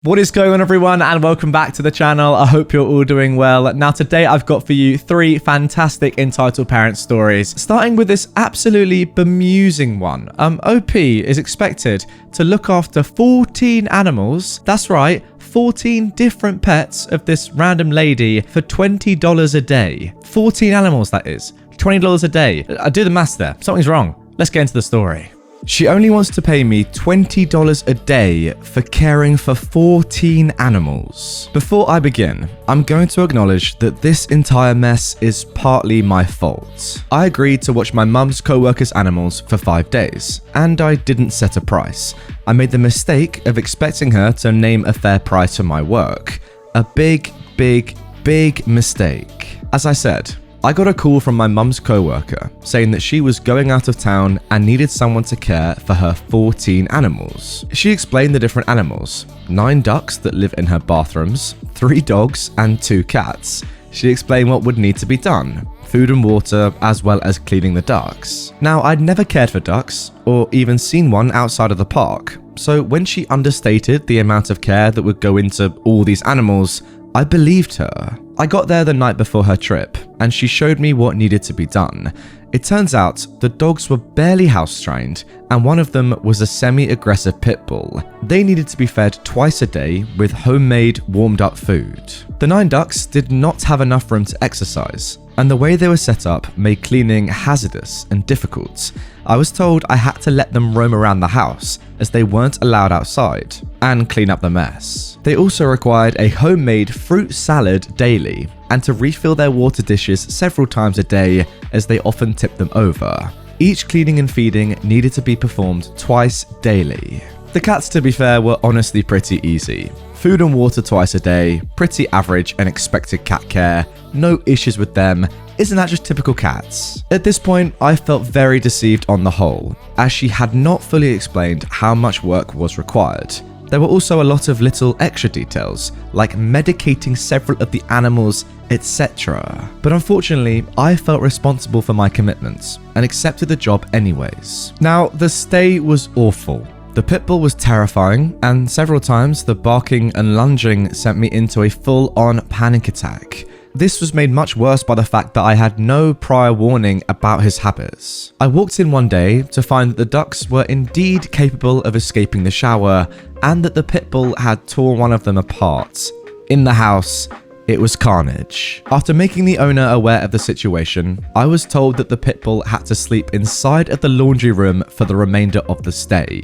What is going on, everyone, and welcome back to the channel. I hope you're all doing well. Now today I've got for you 3 fantastic entitled parent stories, starting with this absolutely bemusing one. OP is expected to look after 14 animals. That's right, 14 different pets of this random lady for $20 a day. 14 animals, that is. $20 a day. I do the maths there. Something's wrong. Let's get into the story. She only wants to pay me $20 a day for caring for 14 animals. Before I begin, I'm going to acknowledge that this entire mess is partly my fault. I agreed to watch my mum's co-worker's animals for 5 days, and I didn't set a price. I made the mistake of expecting her to name a fair price for my work. A big mistake. As I said, I got a call from my mum's co-worker saying that she was going out of town and needed someone to care for her 14 animals. She explained the different animals: 9 ducks that live in her bathrooms, 3 dogs and 2 cats. She explained what would need to be done: food and water, as well as cleaning the ducks. Now, I'd never cared for ducks or even seen one outside of the park, so when she understated the amount of care that would go into all these animals, I believed her. I got there the night before her trip, and she showed me what needed to be done. It turns out the dogs were barely house trained, and one of them was a semi-aggressive pit bull. They needed to be fed twice a day with homemade, warmed up food. The 9 ducks did not have enough room to exercise, and the way they were set up made cleaning hazardous and difficult. I was told I had to let them roam around the house as they weren't allowed outside, and clean up the mess. They also required a homemade fruit salad daily, and to refill their water dishes several times a day as they often tipped them over. Each cleaning and feeding needed to be performed twice daily. The cats, to be fair, were honestly pretty easy. Food and water twice a day, pretty average and expected cat care, no issues with them. Isn't that just typical cats? At this point, I felt very deceived on the whole, as she had not fully explained how much work was required. There were also a lot of little extra details, like medicating several of the animals, etc. But unfortunately, I felt responsible for my commitments and accepted the job anyways. Now, the stay was awful. The pit bull was terrifying, and several times the barking and lunging sent me into a full-on panic attack. This was made much worse by the fact that I had no prior warning about his habits. I walked in one day to find that the ducks were indeed capable of escaping the shower, and that the pit bull had torn one of them apart. In the house, it was carnage. After making the owner aware of the situation, I was told that the pit bull had to sleep inside of the laundry room for the remainder of the stay.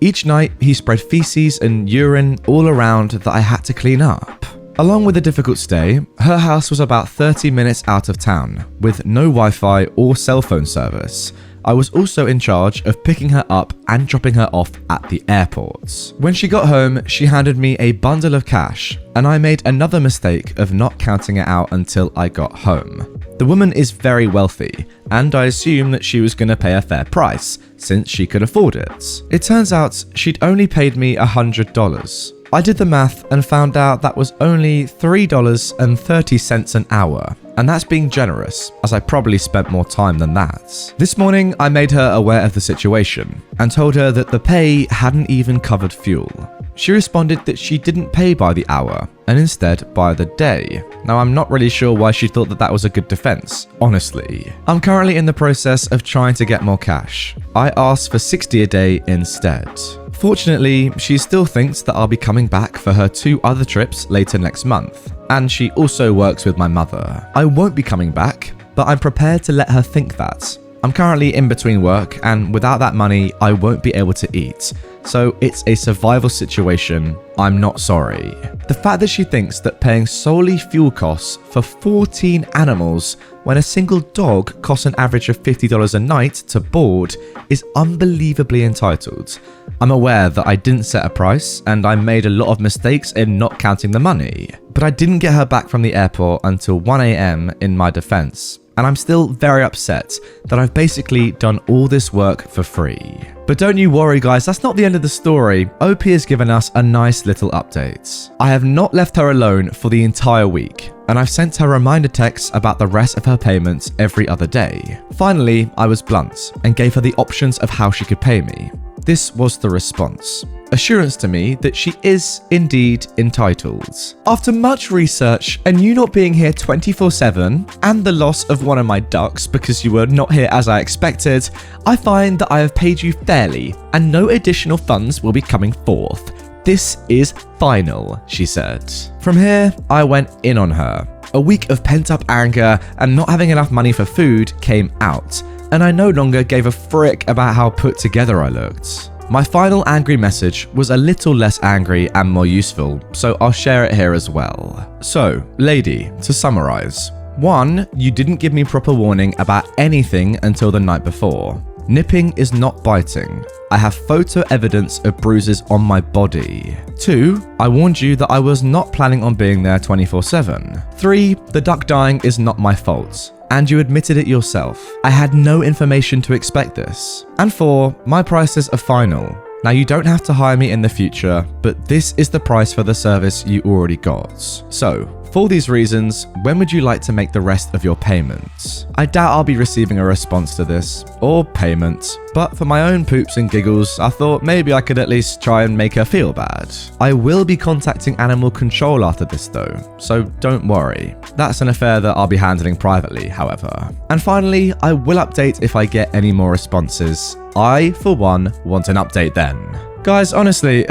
Each night, he spread feces and urine all around that I had to clean up. Along with the difficult stay, her house was about 30 minutes out of town, with no Wi-Fi or cell phone service. I was also in charge of picking her up and dropping her off at the airport. When she got home, she handed me a bundle of cash, and I made another mistake of not counting it out until I got home. The woman is very wealthy, and I assumed that she was going to pay a fair price, since she could afford it. It turns out she'd only paid me $100. I did the math and found out that was only $3.30 an hour, and that's being generous, as I probably spent more time than that. This morning, I made her aware of the situation and told her that the pay hadn't even covered fuel. She responded that she didn't pay by the hour, and instead by the day. Now, I'm not really sure why she thought that that was a good defense, honestly. I'm currently in the process of trying to get more cash. I asked for $60 a day instead. Fortunately, she still thinks that I'll be coming back for her 2 other trips later next month, and she also works with my mother. I won't be coming back, but I'm prepared to let her think that. I'm currently in between work, and without that money, I won't be able to eat. So it's a survival situation. I'm not sorry. The fact that she thinks that paying solely fuel costs for 14 animals when a single dog costs an average of $50 a night to board is unbelievably entitled. I'm aware that I didn't set a price and I made a lot of mistakes in not counting the money, but I didn't get her back from the airport until 1 AM in my defense. And I'm still very upset that I've basically done all this work for free. But don't you worry, guys, that's not the end of the story. OP has given us a nice little update. I have not left her alone for the entire week, and I've sent her reminder texts about the rest of her payments every other day. Finally, I was blunt and gave her the options of how she could pay me. This was the response. Assurance to me that she is indeed entitled. After much research and you not being here 24/7 and the loss of one of my ducks because you were not here as I expected, I find that I have paid you fairly and no additional funds will be coming forth. This is final, she said. From here, I went in on her. A week of pent-up anger and not having enough money for food came out, and I no longer gave a frick about how put together I looked. My final angry message was a little less angry and more useful, so I'll share it here as well. So, lady, to summarize. 1. You didn't give me proper warning about anything until the night before. Nipping is not biting. I have photo evidence of bruises on my body. 2. I warned you that I was not planning on being there 24/7. 3. The duck dying is not my fault, and you admitted it yourself. I had no information to expect this. And 4. My prices are final. Now you don't have to hire me in the future, but this is the price for the service you already got. So, for these reasons, when would you like to make the rest of your payments? I doubt I'll be receiving a response to this, or payment, but for my own poops and giggles, I thought maybe I could at least try and make her feel bad. I will be contacting animal control after this though, so don't worry. That's an affair that I'll be handling privately, however. And finally, I will update if I get any more responses. I, for one, want an update then. Guys, honestly,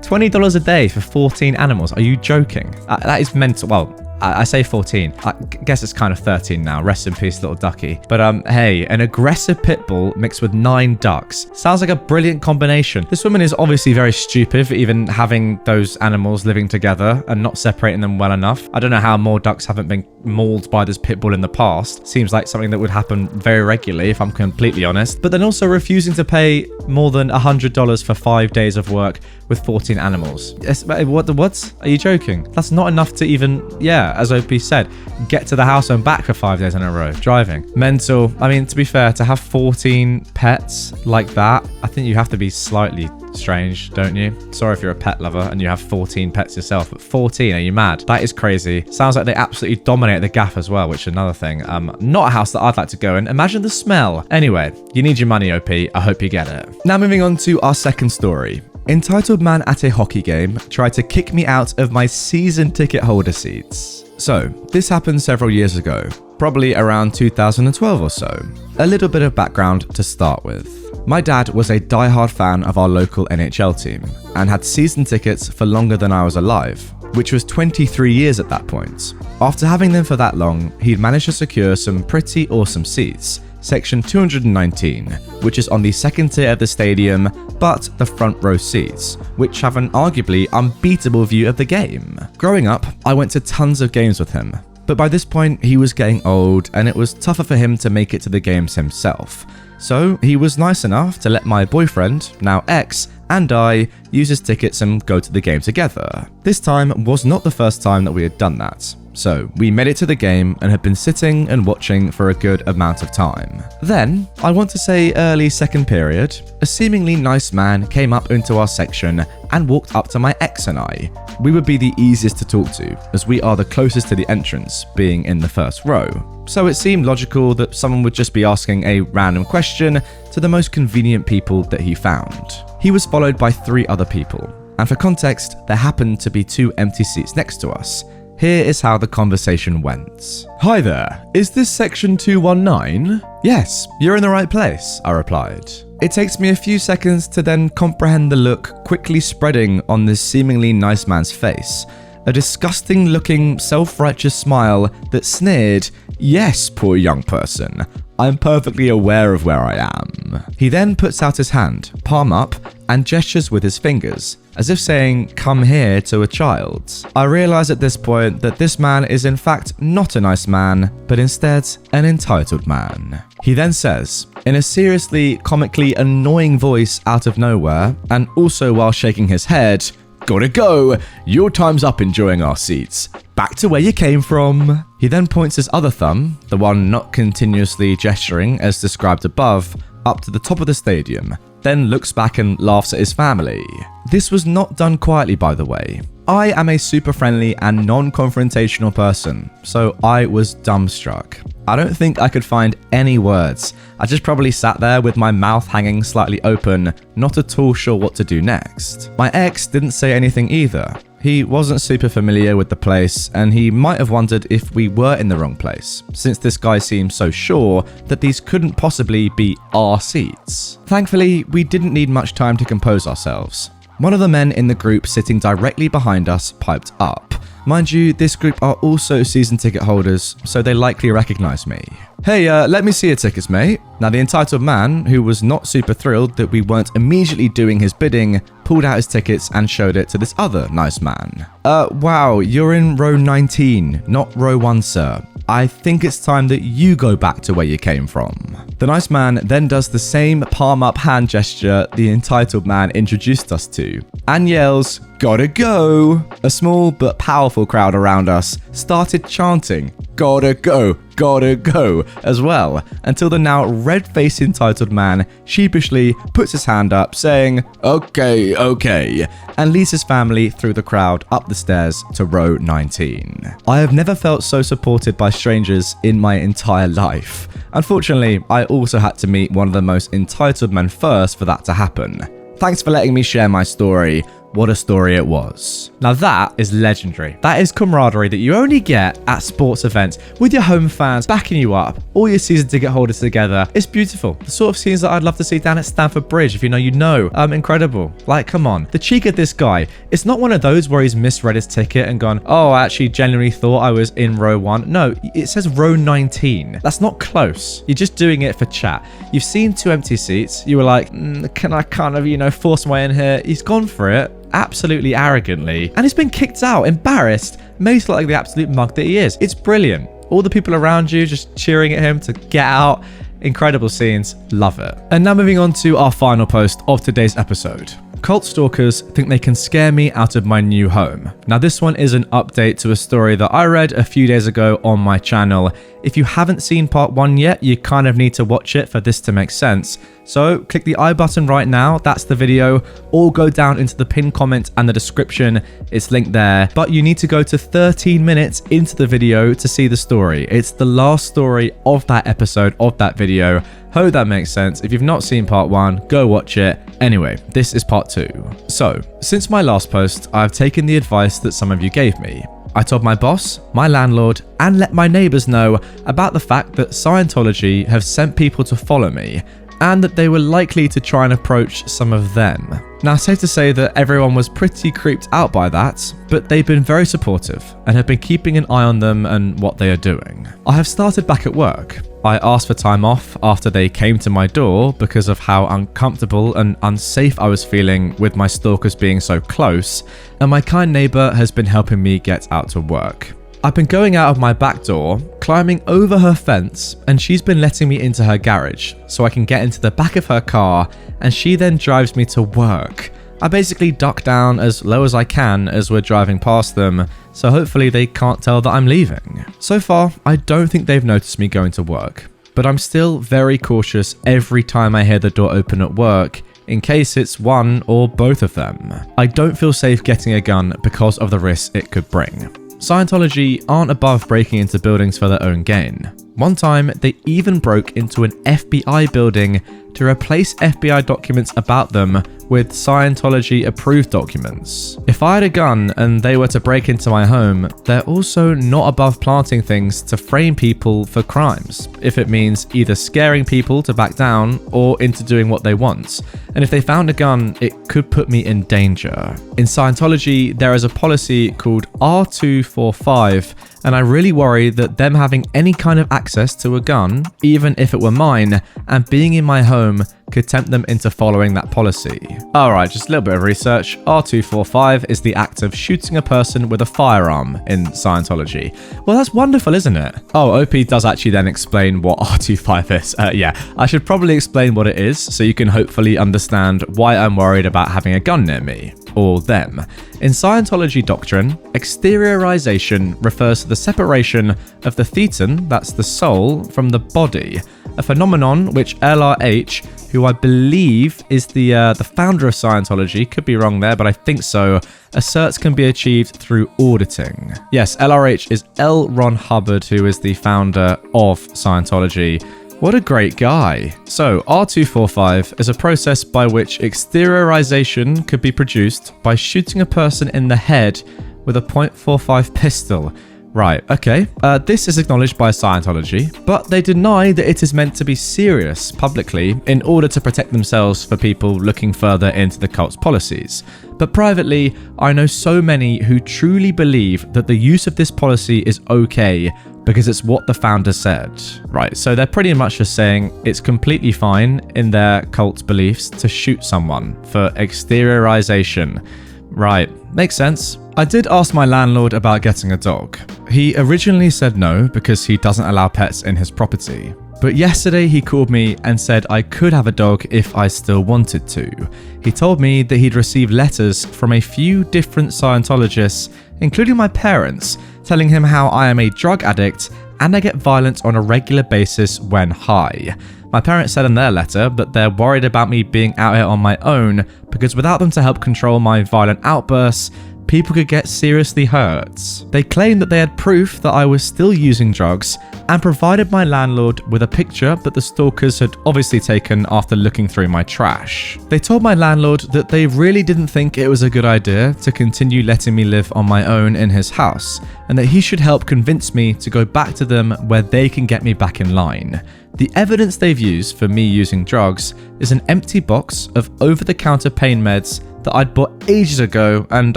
$20 a day for 14 animals. Are you joking? That is mental. Well, I say 14. I guess it's kind of 13 now. Rest in peace, little ducky. But hey, an aggressive pit bull mixed with 9 ducks. Sounds like a brilliant combination. This woman is obviously very stupid for even having those animals living together and not separating them well enough. I don't know how more ducks haven't been mauled by this pit bull in the past. Seems like something that would happen very regularly, if I'm completely honest. But then also refusing to pay more than $100 for 5 days of work with 14 animals. Yes, what? Are you joking? That's not enough to even, as OP said, get to the house and back for 5 days in a row, driving. Mental. I mean, to be fair, to have 14 pets like that, I think you have to be slightly strange, don't you? Sorry if you're a pet lover and you have 14 pets yourself, but 14, are you mad? That is crazy. Sounds like they absolutely dominate the gaff as well, which is another thing. Not a house that I'd like to go in. Imagine the smell. Anyway, you need your money, OP. I hope you get it. Now moving on to our second story. Entitled man at a hockey game tried to kick me out of my season ticket holder seats. So, this happened several years ago, probably around 2012 or so. A little bit of background to start with. My dad was a die-hard fan of our local NHL team and had season tickets for longer than I was alive, which was 23 years at that point. After having them for that long, he'd managed to secure some pretty awesome seats. Section 219, which is on the second tier of the stadium, but the front row seats, which have an arguably unbeatable view of the game. Growing up, I went to tons of games with him, but by this point he was getting old and it was tougher for him to make it to the games himself. So he was nice enough to let my boyfriend, now ex, and I use his tickets and go to the game together. This time was not the first time that we had done that. So we made it to the game and had been sitting and watching for a good amount of time. Then, I want to say early second period, a seemingly nice man came up into our section and walked up to my ex and I. We would be the easiest to talk to, as we are the closest to the entrance, being in the first row. So it seemed logical that someone would just be asking a random question to the most convenient people that he found. He was followed by 3 other people, and for context, there happened to be 2 empty seats next to us. Here is how the conversation went. Hi there, is this section 219? Yes, you're in the right place, I replied. It takes me a few seconds to then comprehend the look quickly spreading on this seemingly nice man's face. A disgusting looking, self-righteous smile that sneered, "Yes, poor young person, I'm perfectly aware of where I am." He then puts out his hand, palm up, and gestures with his fingers, as if saying, "Come here," to a child. I realize at this point that this man is in fact not a nice man, but instead an entitled man. He then says, in a seriously, comically annoying voice out of nowhere, and also while shaking his head, "Gotta go, your time's up enjoying our seats. Back to where you came from." He then points his other thumb, the one not continuously gesturing as described above, up to the top of the stadium, then looks back and laughs at his family. This was not done quietly, by the way. I am a super friendly and non-confrontational person, so I was dumbstruck. I don't think I could find any words. I just probably sat there with my mouth hanging slightly open, not at all sure what to do next. My ex didn't say anything either. He wasn't super familiar with the place, and he might have wondered if we were in the wrong place, since this guy seemed so sure that these couldn't possibly be our seats. Thankfully, we didn't need much time to compose ourselves. One of the men in the group sitting directly behind us piped up. Mind you, this group are also season ticket holders, so they likely recognize me. Hey, let me see your tickets, mate. Now, the entitled man, who was not super thrilled that we weren't immediately doing his bidding, pulled out his tickets and showed it to this other nice man. Wow, you're in row 19, not row 1, sir. I think it's time that you go back to where you came from. The nice man then does the same palm up hand gesture the entitled man introduced us to, and yells, "Gotta go!" A small but powerful crowd around us started chanting, "Gotta go, gotta go," as well, until the now red-faced entitled man sheepishly puts his hand up saying, "Okay, okay," and leads his family through the crowd up the stairs to row 19. I have never felt so supported by strangers in my entire life. Unfortunately, I also had to meet one of the most entitled men first for that to happen. Thanks for letting me share my story. What a story it was. Now that is legendary. That is camaraderie that you only get at sports events with your home fans backing you up, all your season ticket holders together. It's beautiful. The sort of scenes that I'd love to see down at Stamford Bridge. If you know, you know. Incredible. Like, come on. The cheek of this guy. It's not one of those where he's misread his ticket and gone, "Oh, I actually genuinely thought I was in row 1. No, it says row 19. That's not close. You're just doing it for chat. You've seen 2 empty seats. You were like, can I kind of, force my way in here? He's gone for it. Absolutely arrogantly, and he's been kicked out, embarrassed, made to look like the absolute mug that he is. It's brilliant. All the people around you just cheering at him to get out. Incredible scenes. Love it. And now moving on to our final post of today's episode. Cult stalkers think they can scare me out of my new home. Now this one is an update to a story that I read a few days ago on my channel. If you haven't seen part 1 yet, you kind of need to watch it for this to make sense. So click the I button right now, that's the video, or go down into the pinned comment and the description, it's linked there. But you need to go to 13 minutes into the video to see the story. It's the last story of that episode of that video. Hope that makes sense. If you've not seen part 1, go watch it. Anyway, this is part 2. So, since my last post, I've taken the advice that some of you gave me. I told my boss, my landlord, and let my neighbors know about the fact that Scientology have sent people to follow me, and that they were likely to try and approach some of them. Now, safe to say that everyone was pretty creeped out by that, but they've been very supportive and have been keeping an eye on them and what they are doing. I have started back at work. I asked for time off after they came to my door because of how uncomfortable and unsafe I was feeling with my stalkers being so close, and my kind neighbor has been helping me get out to work. I've been going out of my back door, climbing over her fence, and she's been letting me into her garage so I can get into the back of her car, and she then drives me to work. I basically duck down as low as I can as we're driving past them, so hopefully they can't tell that I'm leaving. So far, I don't think they've noticed me going to work, but I'm still very cautious every time I hear the door open at work, in case it's one or both of them. I don't feel safe getting a gun because of the risks it could bring. Scientology aren't above breaking into buildings for their own gain. One time, they even broke into an FBI building to replace FBI documents about them with Scientology-approved documents. If I had a gun and they were to break into my home, they're also not above planting things to frame people for crimes, if it means either scaring people to back down or into doing what they want. And if they found a gun, it could put me in danger. In Scientology, there is a policy called R245, and I really worry that them having any kind of access to a gun, even if it were mine, and being in my home could tempt them into following that policy. Alright, just a little bit of research. R245 is the act of shooting a person with a firearm in Scientology. Well, that's wonderful, isn't it? Oh, OP does actually then explain what R25 is. Yeah, I should probably explain what it is so you can hopefully understand why I'm worried about having a gun near me. or them. In Scientology doctrine, exteriorization refers to the separation of the thetan, that's the soul, from the body, a phenomenon which LRH, who I believe is the founder of Scientology, could be wrong there, but I think so, asserts can be achieved through auditing. Yes, LRH is L. Ron Hubbard, who is the founder of Scientology. What a great guy. So, R245 is a process by which exteriorization could be produced by shooting a person in the head with a .45 pistol. Right, okay. This is acknowledged by Scientology, but they deny that it is meant to be serious publicly in order to protect themselves for people looking further into the cult's policies. But privately, I know so many who truly believe that the use of this policy is okay because it's what the founder said. Right, so they're pretty much just saying it's completely fine in their cult beliefs to shoot someone for exteriorization. Right, makes sense. I did ask my landlord about getting a dog. He originally said no because he doesn't allow pets in his property. But yesterday he called me and said I could have a dog if I still wanted to. He told me that he'd received letters from a few different Scientologists, including my parents, telling him how I am a drug addict and I get violent on a regular basis when high. My parents said in their letter that they're worried about me being out here on my own because without them to help control my violent outbursts, people could get seriously hurt. They claimed that they had proof that I was still using drugs and provided my landlord with a picture that the stalkers had obviously taken after looking through my trash. They told my landlord that they really didn't think it was a good idea to continue letting me live on my own in his house, and that he should help convince me to go back to them where they can get me back in line. The evidence they've used for me using drugs is an empty box of over-the-counter pain meds that I'd bought ages ago and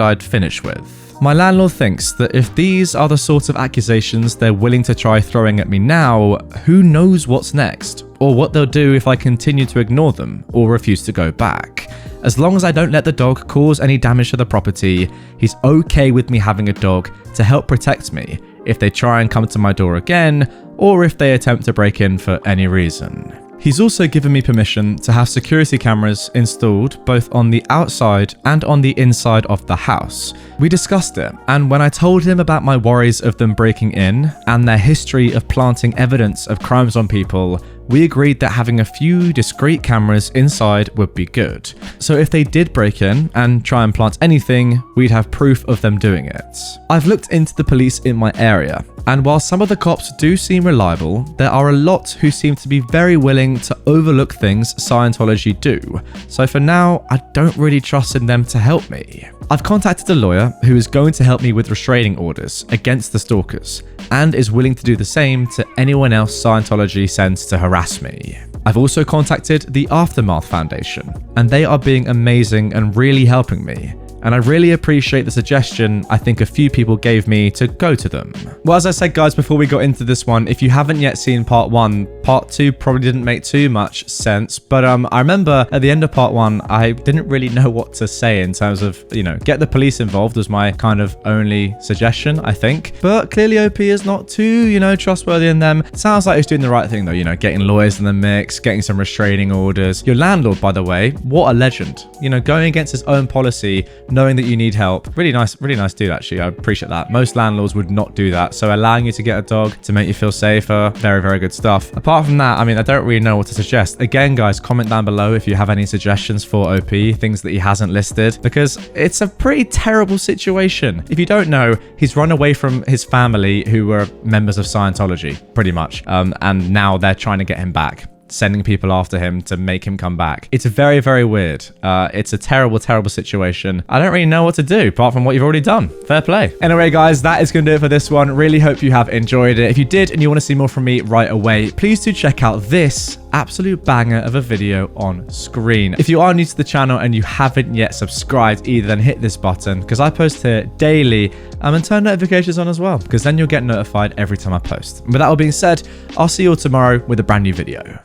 I'd finished with. My landlord thinks that if these are the sorts of accusations they're willing to try throwing at me now, who knows what's next, or what they'll do if I continue to ignore them or refuse to go back. As long as I don't let the dog cause any damage to the property, he's okay with me having a dog to help protect me if they try and come to my door again, or if they attempt to break in for any reason. He's also given me permission to have security cameras installed both on the outside and on the inside of the house. We discussed it, and when I told him about my worries of them breaking in and their history of planting evidence of crimes on people, we agreed that having a few discreet cameras inside would be good. So if they did break in and try and plant anything, we'd have proof of them doing it. I've looked into the police in my area, and while some of the cops do seem reliable, there are a lot who seem to be very willing to overlook things Scientology do. So for now, I don't really trust in them to help me. I've contacted a lawyer who is going to help me with restraining orders against the stalkers and is willing to do the same to anyone else Scientology sends to harass me. I've also contacted the Aftermath Foundation, and they are being amazing and really helping me. And I really appreciate the suggestion I think a few people gave me to go to them. Well, as I said, guys, before we got into this one, if you haven't yet seen part 1, part 2 probably didn't make too much sense. But I remember at the end of part 1, I didn't really know what to say in terms of, get the police involved was my kind of only suggestion, I think. But clearly OP is not too, trustworthy in them. It sounds like he's doing the right thing though, getting lawyers in the mix, getting some restraining orders. Your landlord, by the way, what a legend. Going against his own policy, knowing that you need help. Really nice dude, actually. I appreciate that. Most landlords would not do that. So allowing you to get a dog to make you feel safer, very, very good stuff. Apart from that, I don't really know what to suggest. Again, guys, comment down below if you have any suggestions for OP, things that he hasn't listed, because it's a pretty terrible situation. If you don't know, he's run away from his family who were members of Scientology, pretty much. And now they're trying to get him back, sending people after him to make him come back. It's very, very weird. It's a terrible, terrible situation. I don't really know what to do apart from what you've already done. Fair play. Anyway, guys, that is going to do it for this one. Really hope you have enjoyed it. If you did and you want to see more from me right away, please do check out this absolute banger of a video on screen. If you are new to the channel and you haven't yet subscribed either, then hit this button because I post here daily, and turn notifications on as well, because then you'll get notified every time I post. And with that all being said, I'll see you all tomorrow with a brand new video.